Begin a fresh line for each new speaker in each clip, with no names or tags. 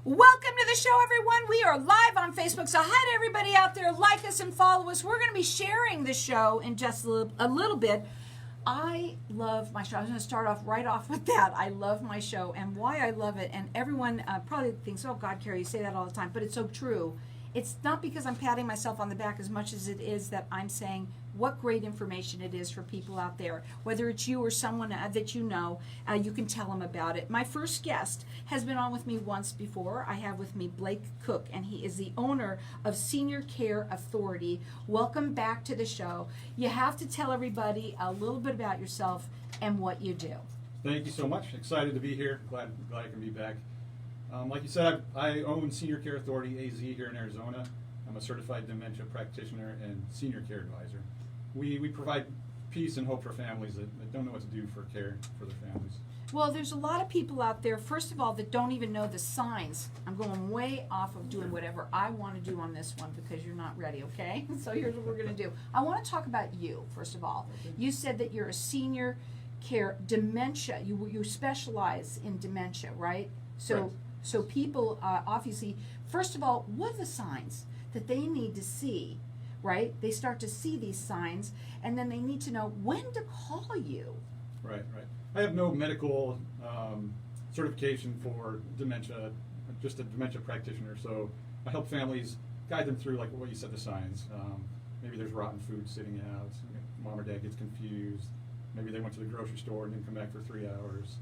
Welcome to the show, everyone. We are live on Facebook, so hi to everybody out there. Like us and follow us. We're going to be sharing the show in just a little bit. I love my show. I was going to start off right off with that. I love my show and why I love it. And everyone probably thinks, oh, God, Carrie, you say that all the time. But it's so true. It's not because I'm patting myself on the back as much as it is that I'm saying what great information it is for people out there. Whether it's you or someone that you know, you can tell them about it. My first guest has been on with me once before. I have with me Blake Cook, and he is the owner of Senior Care Authority. Welcome back to the show. You have to tell everybody a little bit about yourself and what you do.
Thank you so much. Excited to be here. Glad I can be back. Like you said, I own Senior Care Authority AZ here in Arizona. I'm a certified dementia practitioner and senior care advisor. We provide peace and hope for families that don't know what to do for care for their families.
Well, there's a lot of people out there, first of all, that don't even know the signs. I'm going way off of doing whatever I want to do on this one because you're not ready, okay? So here's what we're going to do. I want to talk about you, first of all. You said that you're a senior care dementia. You specialize in dementia, right?
Right.
So people, obviously, first of all, what are the signs that they need to see, right? They start to see these signs, and then they need to know when to call you.
Right. I have no medical certification for dementia, just a dementia practitioner. So I help families guide them through, like what you said, the signs. Maybe there's rotten food sitting out. Mom or dad gets confused. Maybe they went to the grocery store and didn't come back for 3 hours.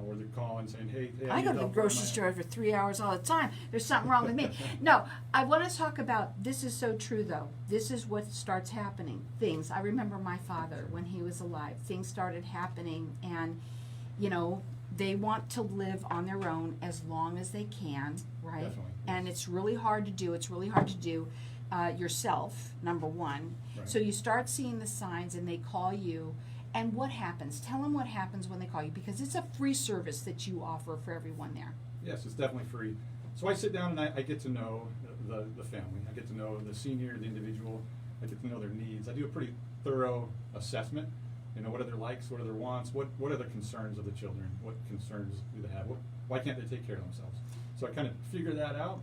Or they're calling saying, hey,
I go to the grocery store for 3 hours all the time. There's something wrong with me. No, I want to talk about, this is so true though. This is what starts happening. Things, I remember my father when he was alive. Things started happening and, they want to live on their own as long as they can, right?
Definitely.
And it's really hard to do. It's really hard to do yourself, number one.
Right.
So you start seeing the signs and they call you. And what happens? Tell them what happens when they call you, because it's a free service that you offer for everyone there.
Yes, it's definitely free. So I sit down and I get to know the family. I get to know the senior, the individual. I get to know their needs. I do a pretty thorough assessment. What are their likes? What are their wants? What are the concerns of the children? What concerns do they have? Why can't they take care of themselves? So I kind of figure that out,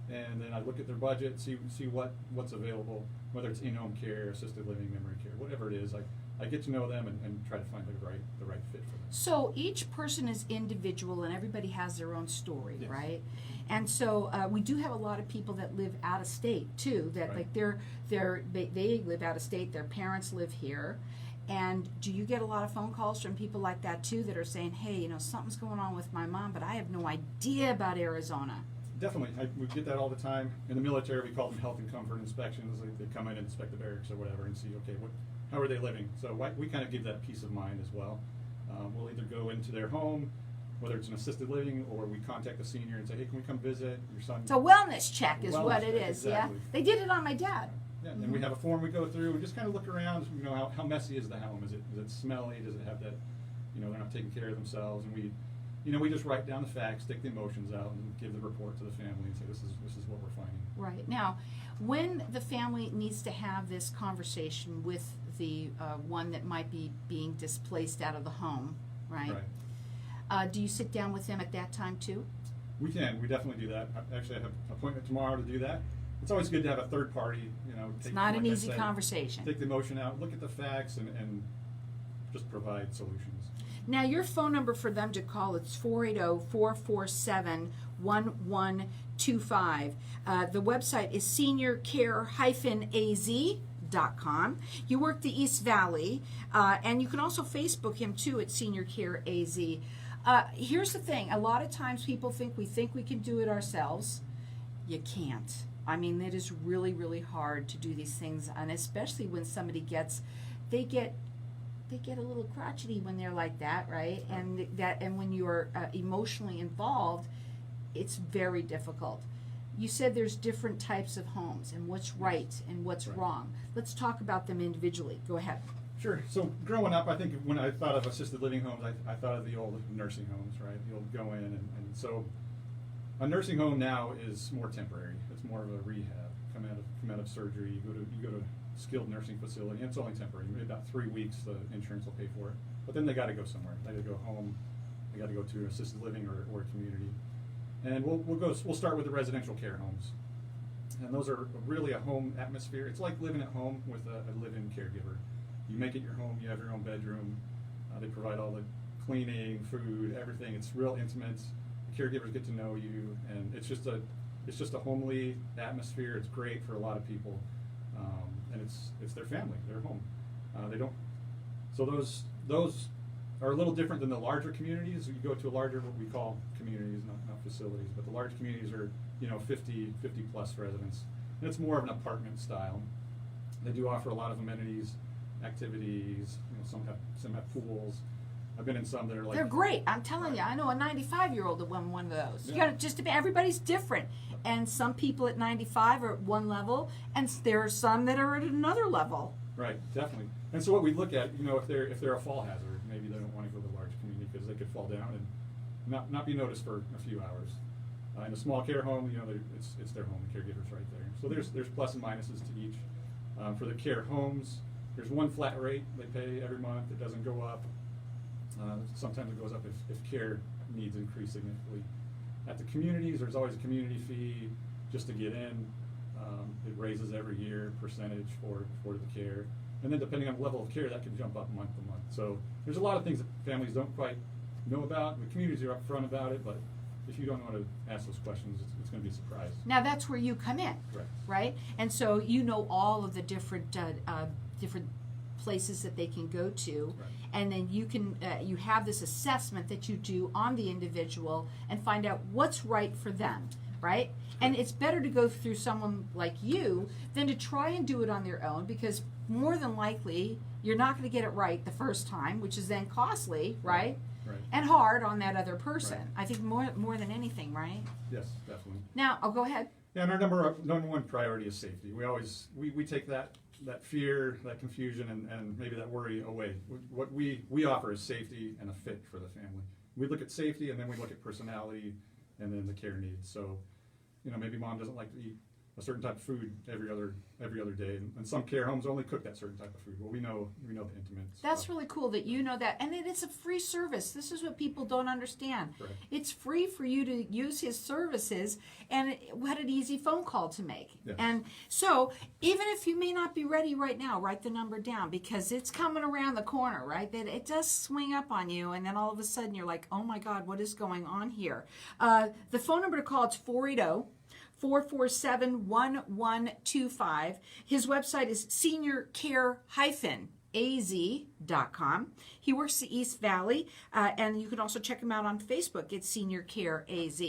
and then I look at their budget, see what's available, whether it's in-home care, assisted living, memory care, whatever it is. I get to know them and try to find the right fit for them.
So each person is individual and everybody has their own story,
Yes.
right? And so we do have a lot of people that live out of state too. That
Right.
like they live out of state. Their parents live here. And do you get a lot of phone calls from people like that too that are saying, hey, something's going on with my mom, but I have no idea about Arizona?
Definitely. We get that all the time. In the military, we call them health and comfort inspections. They come in and inspect the barracks or whatever and see, okay, how are they living? So we kind of give that peace of mind as well. We'll either go into their home, whether it's an assisted living, or we contact the senior and say, hey, can we come visit your son?
It's a wellness check is
Wellness
what it
check,
is,
exactly.
yeah? They did it on my dad.
Yeah, and we have a form we go through and just kind of look around, how messy is the home? Is it smelly? Does it have that, they're not taking care of themselves? And we just write down the facts, take the emotions out, and give the report to the family and say, this is what we're finding.
Right. Now, when the family needs to have this conversation with the one that might be being displaced out of the home, right? Do you sit down with them at that time too?
We can. We definitely do that. Actually, I have an appointment tomorrow to do that. It's always good to have a third party,
It's not an easy conversation.
Take the emotion out, look at the facts, and just provide solutions.
Now, your phone number for them to call, it's 480-447-1125. The website is seniorcare-az.com. You work the East Valley, and you can also Facebook him too at Senior Care AZ. Here's the thing. A lot of times people think we can do it ourselves. You can't. I mean, it is really, really hard to do these things, and especially when somebody they get a little crotchety when they're like that, right? And when you're emotionally involved, it's very difficult. You said there's different types of homes and what's right and what's wrong. Let's talk about them individually. Go ahead.
Sure. So growing up, I think when I thought of assisted living homes, I thought of the old nursing homes, right? The old go in, and so a nursing home now is more temporary. It's more of a rehab. Come out of surgery, you go to skilled nursing facility, and it's only temporary. Maybe about 3 weeks, the insurance will pay for it. But then they got to go somewhere. They got to go home. They got to go to assisted living or community. And we'll start with the residential care homes. And those are really a home atmosphere. It's like living at home with a live-in caregiver. You make it your home, you have your own bedroom. They provide all the cleaning, food, everything. It's real intimate. The caregivers get to know you, and it's just a homely atmosphere. It's great for a lot of people, and it's their family, their home. They don't. So those are a little different than the larger communities. You go to a larger, what we call communities, not facilities, but the large communities are 50 plus residents, and it's more of an apartment style. They do offer a lot of amenities, activities. Some have pools. I've been in some that are like,
they're great. I'm telling you, I know a 95-year-old that won one of those.
Yeah.
You got just everybody's different, and some people at 95 are at one level, and there are some that are at another level.
Right, definitely. And so what we look at, if they're a fall hazard, maybe they don't want to go to a large community because they could fall down and not be noticed for a few hours. In a small care home, it's their home. The caregiver's right there. So there's plus and minuses to each. For the care homes, there's one flat rate they pay every month. It doesn't go up. Sometimes it goes up if care needs increase significantly. At the communities, there's always a community fee just to get in. It raises every year percentage for the care. And then depending on the level of care, that can jump up month to month. So there's a lot of things that families don't quite know about. The communities are upfront about it, but if you don't want to ask those questions, it's going to be a surprise.
Now that's where you come in,
Correct.
right? And so you know all of the different places that they can go to,
Right.
and then you have this assessment that you do on the individual and find out what's right for them, right? And it's better to go through someone like you than to try and do it on their own, because more than likely you're not going to get it right the first time, which is then costly, right?
Right.
And hard on that other person.
Right.
I think more than anything, right?
Yes, definitely.
Now, I'll go ahead.
Yeah, and our number one priority is safety. We take that fear, that confusion, and maybe that worry away. What we offer is safety and a fit for the family. We look at safety, and then we look at personality, and then the care needs. So, maybe mom doesn't like to eat a certain type of food every other day, and some care homes only cook that certain type of food. Well, we know the intimate
That's
stuff.
really cool that you know that. And it's a free service. This is what people don't understand.
Correct.
It's free for you to use his services, and what an easy phone call to make.
Yes.
And so, even if you may not be ready right now, write the number down, because it's coming around the corner, right? That it does swing up on you, and then all of a sudden you're like, oh my God, what is going on here? The phone number to call, it's 480-447-1125. His website is seniorcare-az.com. He works the East Valley, and you can also check him out on Facebook. It's Senior Care AZ.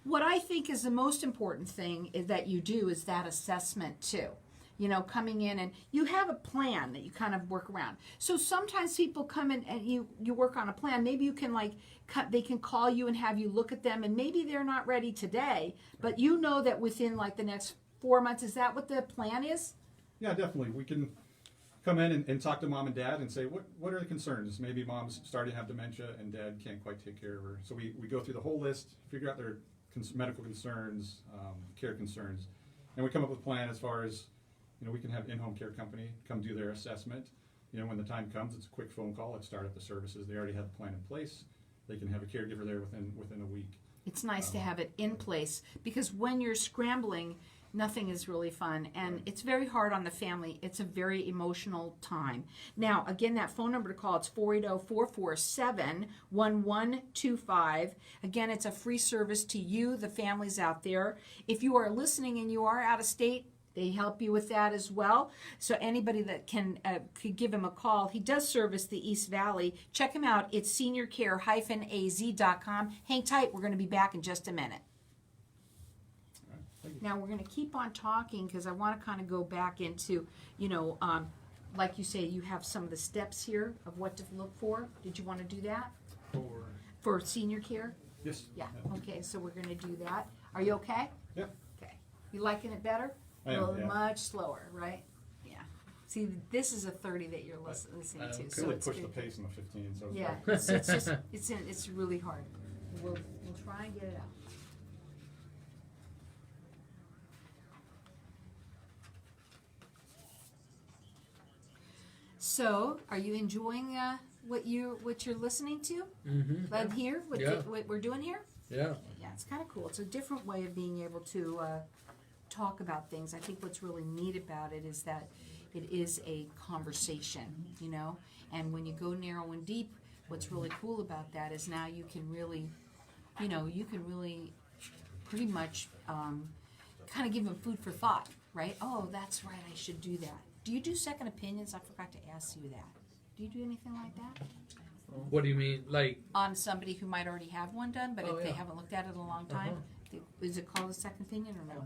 What I think is the most important thing that you do is that assessment too. Coming in, and you have a plan that you kind of work around. So sometimes people come in and you work on a plan. Maybe you can they can call you and have you look at them, and maybe they're not ready today, but that within the next 4 months. Is that what the plan is?
Yeah, definitely. We can come in and talk to mom and dad and say, what are the concerns? Maybe mom's starting to have dementia and dad can't quite take care of her. So we go through the whole list, figure out their medical concerns, care concerns, and we come up with a plan as far as, we can have in-home care company come do their assessment. When the time comes, it's a quick phone call. Let's start up the services. They already have the plan in place. They can have a caregiver there within a week.
It's nice to have it in place, because when you're scrambling, nothing is really fun, and it's very hard on the family. It's a very emotional time. Now, again, that phone number to call, it's 480-447-1125. Again, it's a free service to you, the families out there. If you are listening and you are out of state, they help you with that as well. So anybody that could give him a call. He does service the East Valley. Check him out. It's seniorcare-az.com. Hang tight. We're going to be back in just a minute.
All right, thank you.
Now we're going to keep on talking, because I want to kind of go back into, like you say, you have some of the steps here of what to look for. Did you want to do that for senior care?
Yes.
Yeah. Okay, so we're going to do that. Are you okay?
Yeah.
Okay. You liking it better?
I am,
Well,
yeah.
much slower, right? Yeah. See, this is a 30 that you're listening to,
Could
so
really
it's
push the
good.
pace in the 15, so
Yeah,
it's
it's just it's really hard. We'll try and get it out. So, are you enjoying what you're listening to?
Mm-hmm.
Here, what
Yeah.
what we're doing here?
Yeah.
Yeah, it's kind of cool. It's a different way of being able to talk about things. I think what's really neat about it is that it is a conversation, you know? And when you go narrow and deep, what's really cool about that is now you can really, you know, you can really pretty much kind of give them food for thought, right? Oh, that's right, I should do that. Do you do second opinions? I forgot to ask you that. Do you do anything like that?
What do you mean? Like,
On somebody who might already have one done, but
Oh,
if they
yeah.
haven't looked at it in a long time, is it called a second opinion or no?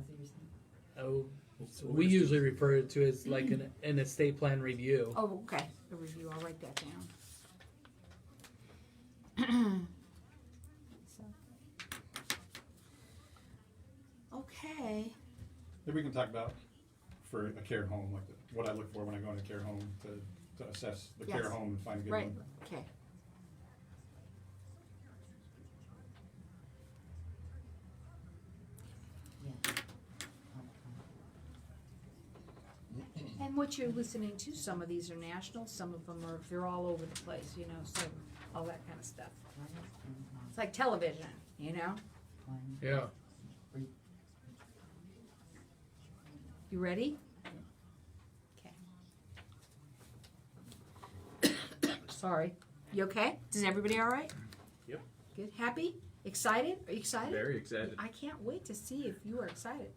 oh, we usually refer to it as like an estate plan review.
Oh, okay, a review, I'll write that down. So. Okay,
Maybe we can talk about for a care home, like what I look for when I go into a care home to assess the
Yes.
care home and find a good
right,
one.
okay. And what you're listening to, some of these are national, some of them are, they're all over the place, you know, so all that kind of stuff. It's like television, you know?
Yeah.
You ready? Okay. Sorry. You okay? Is everybody all right?
Yep.
Good. Happy? Excited? Are you excited?
Very excited.
I can't wait to see if you are excited.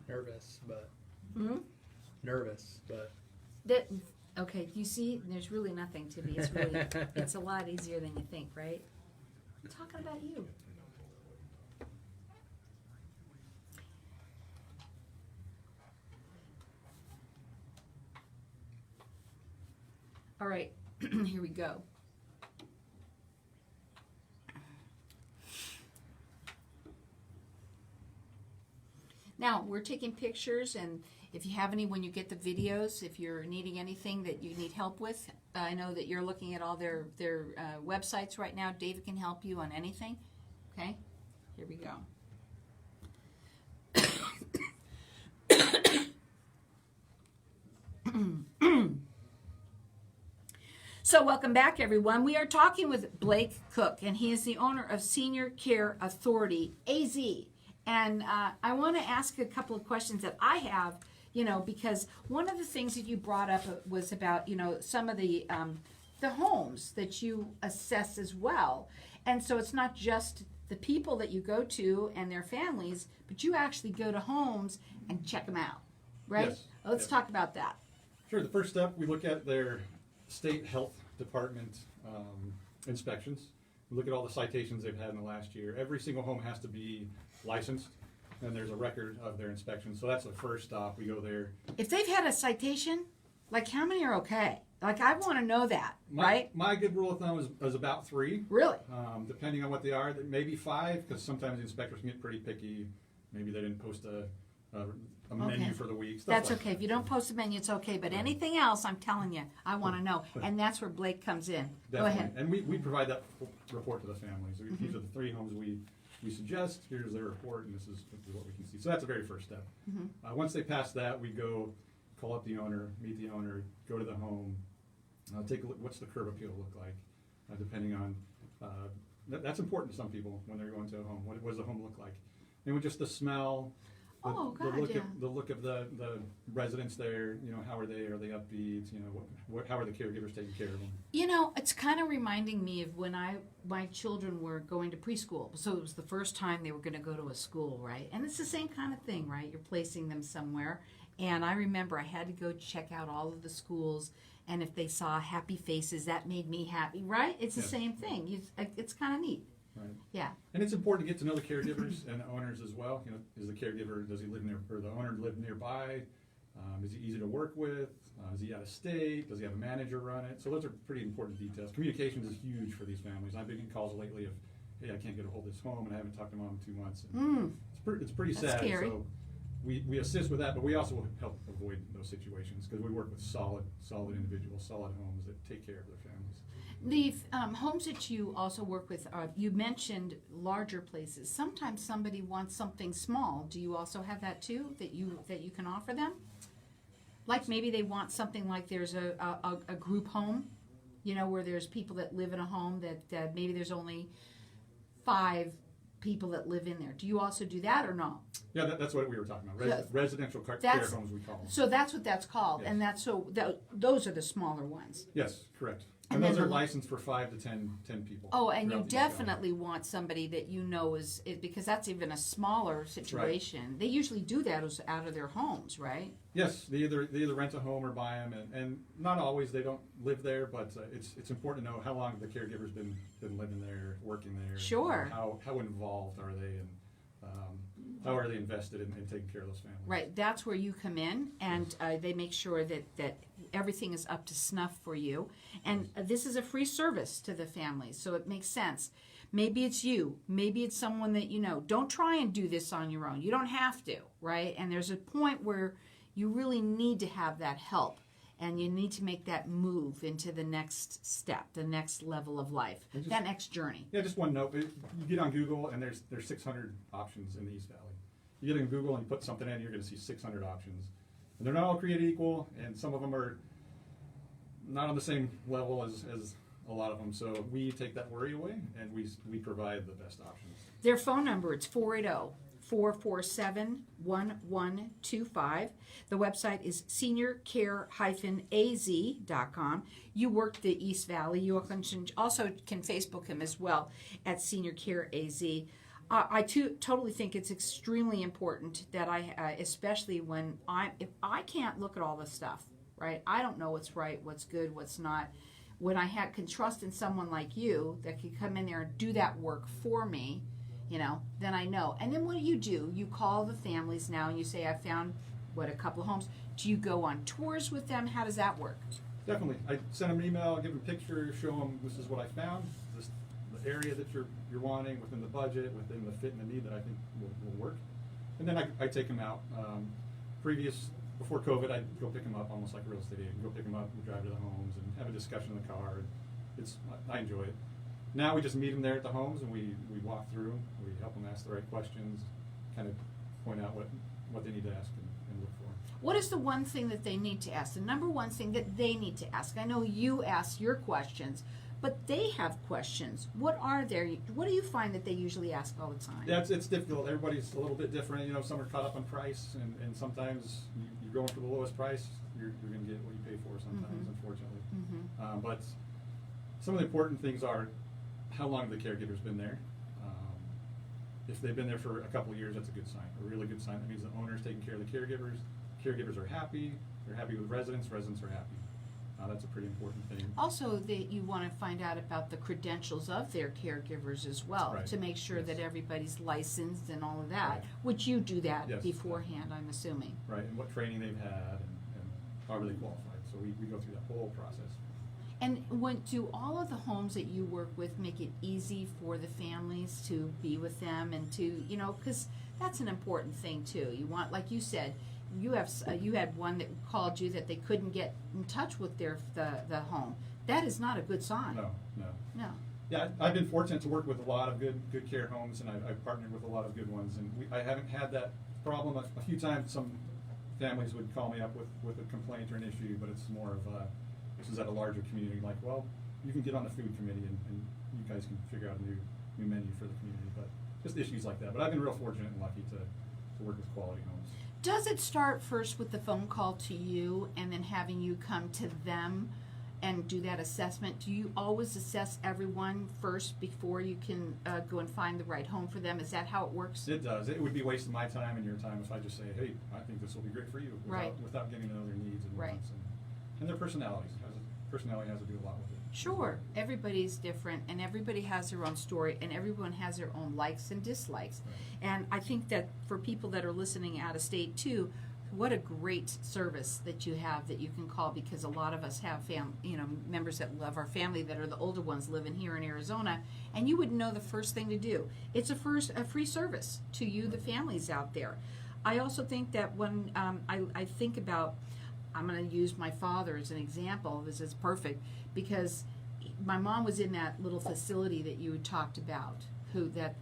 Nervous, but
Hmm?
nervous, but
That, okay, you see, there's really nothing to be. It's really, it's a lot easier than you think, right? I'm talking about you. All right, here we go. Now, we're taking pictures, and if you have any, when you get the videos, if you're needing anything that you need help with, I know that you're looking at all their websites right now. David can help you on anything. Okay? Here we go. So welcome back, everyone. We are talking with Blake Cook, and he is the owner of Senior Care Authority, AZ. And I want to ask a couple of questions that I have, you know, because one of the things that you brought up was about, you know, some of the homes that you assess as well. And so it's not just the people that you go to and their families, but you actually go to homes and check them out, right?
Yes.
Let's
Yes.
talk about that.
Sure, the first step, we look at their state health department inspections. We look at all the citations they've had in the last year. Every single home has to be licensed, and there's a record of their inspection. So that's the first stop. We go there.
If they've had a citation, like how many are okay? Like I want to know that, right?
My good rule of thumb is about 3.
Really?
Depending on what they are, maybe 5, because sometimes the inspectors can get pretty picky. Maybe they didn't post a menu
Okay.
for the week. Stuff
That's
like
okay. If you don't post a menu, it's okay. But anything else, I'm telling you, I want to know. And that's where Blake comes in. Go
Definitely.
ahead.
And we provide that report to the families. These are the 3 homes we suggest. Here's their report, and this is what we can see. So that's the very first step. Once they pass that, we go call up the owner, meet the owner, go to the home, take a look. What's the curb appeal look like? Depending on that's important to some people when they're going to a home. What does the home look like? And with just the smell.
Oh,
the
God,
look
yeah.
of the look of the residents there. You know, how are they? Are they upbeat? You know, how are the caregivers taking care of them?
You know, it's kind of reminding me of when my children were going to preschool. So it was the first time they were going to go to a school, right? And it's the same kind of thing, right? You're placing them somewhere. And I remember I had to go check out all of the schools, and if they saw happy faces, that made me happy, right? It's the
Yeah.
same thing. It's kind of neat.
Right.
Yeah.
And it's important to get to know the caregivers and the owners as well. You know, is the caregiver, does he live near, or the owner live nearby? Is he easy to work with? Is he out of state? Does he have a manager run it? So those are pretty important details. Communications is huge for these families. I've been getting calls lately of, hey, I can't get a hold of this home and I haven't talked to mom in 2 months. And it's pretty
That's
sad.
scary.
So we assist with that, but we also help avoid those situations because we work with solid individuals, solid homes that take care of their families.
The homes that you also work with, you mentioned larger places. Sometimes somebody wants something small. Do you also have that too, that you can offer them? Like maybe they want something like there's a group home, you know, where there's people that live in a home that maybe there's only 5 people that live in there. Do you also do that or no?
Yeah, that's what we were talking about.
Yes.
Residential care
That's-
homes, we call them.
So that's what that's called,
Yes.
and that's those are the smaller ones.
Yes, correct.
And
And those
then
are
the-
licensed for 5 to 10 people.
Oh, and you
throughout the East Valley.
definitely want somebody that you know is because that's even a smaller situation. They usually do that out of their homes, right?
Yes, they either rent a home or buy them, and not always they don't live there, but it's important to know how long the caregiver's been living there, working there.
Sure.
How involved are they, and how are they invested in taking care of those families?
Right. That's where you come in, and they make sure that everything is up to snuff for you. And this is a free service to the families, so it makes sense. Maybe it's you. Maybe it's someone that you know. Don't try and do this on your own. You don't have to, right? And there's a point where you really need to have that help, and you need to make that move into the next step, the next level of life, that next journey.
Yeah, just one note. You get on Google, and there's 600 options in the East Valley. You get on Google and you put something in, you're going to see 600 options. And they're not all created equal, and some of them are not on the same level as a lot of them. So we take that worry away, and we provide the best options.
Their phone number, it's 480-447-1125. The website is seniorcare-az.com. You work the East Valley. You also can Facebook him as well at Senior Care AZ. I totally think it's extremely important that especially when if I can't look at all this stuff, right? I don't know what's right, what's good, what's not. When I can trust in someone like you that can come in there and do that work for me, then I know. And then what do? You call the families now and you say, I found, a couple of homes. Do you go on tours with them? How does that work?
Definitely. I send them an email, give them a picture, show them this is what I found, the area that you're wanting, within the budget, within the fit and the need that I think will work. And then I take them out. Before COVID, I'd go pick them up almost like a real estate agent. Go pick them up, we drive to the homes and have a discussion in the car. I enjoy it. Now we just meet them there at the homes and we walk through, we help them ask the right questions, kind of point out what they need to ask and look for.
What is the one thing that they need to ask? The number one thing that they need to ask? I know you ask your questions, but they have questions. What do you find that they usually ask all the time?
Yeah, it's difficult. Everybody's a little bit different. Some are caught up on price, and sometimes you're going for the lowest price, you're going to get what you pay for sometimes, unfortunately.
Mm-hmm.
But some of the important things are how long the caregiver's been there. If they've been there for a couple of years, that's a good sign, a really good sign. That means the owner's taking care of the caregivers. Caregivers are happy. They're happy with residents. Residents are happy. That's a pretty important thing.
Also, that you want to find out about the credentials of their caregivers as well,
Right.
to make sure
Yes.
that everybody's licensed and all of that,
Right.
which you do that
Yes.
beforehand, I'm assuming.
Right, and what training they've had, and are they qualified. So we go through that whole process.
And do all of the homes that you work with make it easy for the families to be with them and to, because that's an important thing too. You want, like you said, you had one that called you that they couldn't get in touch with the home. That is not a good sign.
No.
No.
Yeah, I've been fortunate to work with a lot of good care homes, and I've partnered with a lot of good ones, and I haven't had that problem. A few times some families would call me up with a complaint or an issue, but it's more of this is at a larger community, like, well, you can get on the food committee and you guys can figure out a new menu for the community, but just issues like that. But I've been real fortunate and lucky to work with quality homes.
Does it start first with the phone call to you and then having you come to them and do that assessment? Do you always assess everyone first before you can go and find the right home for them? Is that how it works?
It does. It would be wasting my time and your time if I just say, hey, I think this will be great for you,
Right.
without getting to know their needs and
Right.
wants and their personalities. Personality has to do a lot with it.
Sure. Everybody's different and everybody has their own story and everyone has their own likes and dislikes.
Right.
And I think that for people that are listening out of state too, what a great service that you have that you can call, because a lot of us have members that love our family that are the older ones living here in Arizona, and you wouldn't know the first thing to do. It's a free service to you, the families out there. I also think that when I think about, I'm going to use my father as an example. This is perfect because my mom was in that little facility that you had talked about,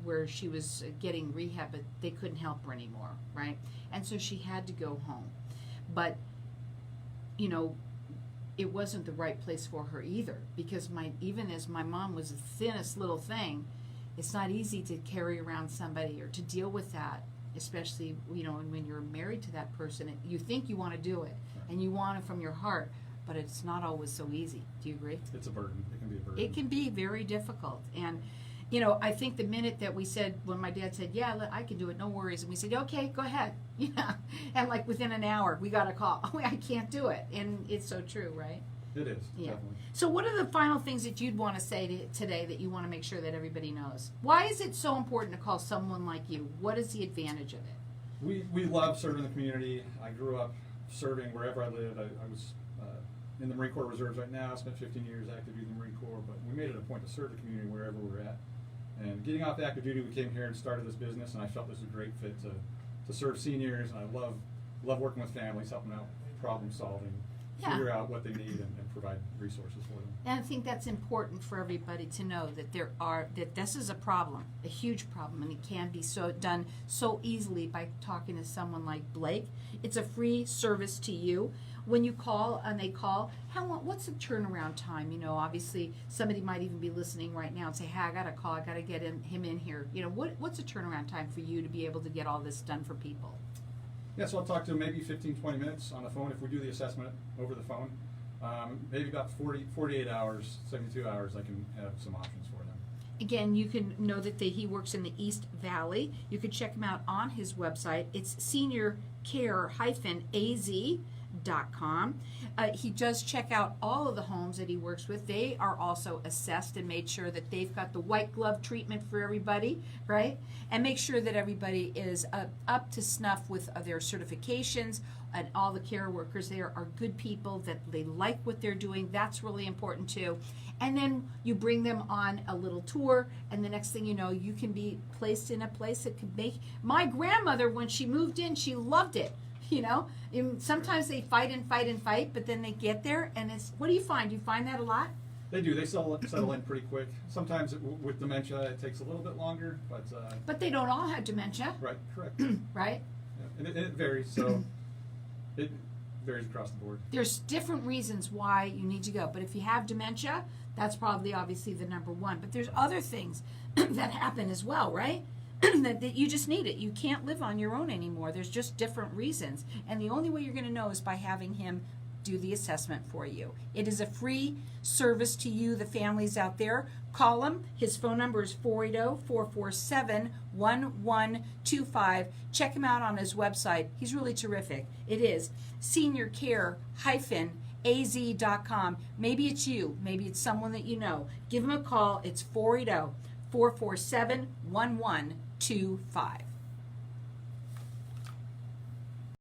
where she was getting rehab, but they couldn't help her anymore, right? And so she had to go home. But, it wasn't the right place for her either, because even as my mom was the thinnest little thing, It's not easy to carry around somebody or to deal with that, especially, when you're married to that person. You think you want to do it, and you want it from your heart, but it's not always so easy. Do you agree?
It's a burden. It can be a burden.
It can be very difficult. And, I think the minute that we said, when my dad said, yeah, I can do it, no worries. And we said, okay, go ahead. Yeah. And like within an hour, we got a call. I can't do it. And it's so true, right?
It is,
Yeah.
definitely.
So what are the final things that you'd want to say today that you want to make sure that everybody knows? Why is it so important to call someone like you? What is the advantage of it?
We love serving the community. I grew up serving wherever I lived. I was in the Marine Corps Reserves right now. I spent 15 years active duty in the Marine Corps, but we made it a point to serve the community wherever we were at. And getting off active duty, we came here and started this business, and I felt this was a great fit to serve seniors. And I love working with families, helping out, problem solving,
Yeah.
figure out what they need, and provide resources for them.
And I think that's important for everybody to know that this is a problem, a huge problem, and it can be done so easily by talking to someone like Blake. It's a free service to you. When you call and they call, what's the turnaround time? Obviously somebody might even be listening right now and say, hey, I got a call, I got to get him in here. What's the turnaround time for you to be able to get all this done for people?
Yeah, so I'll talk to them maybe 15, 20 minutes on the phone if we do the assessment over the phone. Maybe about 48 hours, 72 hours, I can have some options for them.
Again, you can know that he works in the East Valley. You can check him out on his website. It's seniorcare-az.com. He does check out all of the homes that he works with. They are also assessed and made sure that they've got the white glove treatment for everybody, right? And make sure that everybody is up to snuff with their certifications, and all the care workers there are good people, that they like what they're doing. That's really important too. And then you bring them on a little tour, and the next thing you know, you can be placed in a place that could make. My grandmother, when she moved in, she loved it. And sometimes they fight and fight and fight, but then they get there, and what do you find? You find that a lot?
They do. They settle in pretty quick. Sometimes with dementia, it takes a little bit longer, but...
But they don't all have dementia.
Right, correct.
Right?
Yeah. And it varies, so it varies across the board.
There's different reasons why you need to go, but if you have dementia, that's probably obviously the number one. But there's other things that happen as well, right? that you just need it. You can't live on your own anymore. There's just different reasons. And the only way you're going to know is by having him do the assessment for you. It is a free service to you, the families out there. Call him. His phone number is 480-447-1125. Check him out on his website. He's really terrific. It is seniorcare-az.com. Maybe it's you. Maybe it's someone that you know. Give him a call. It's 480-447-1125.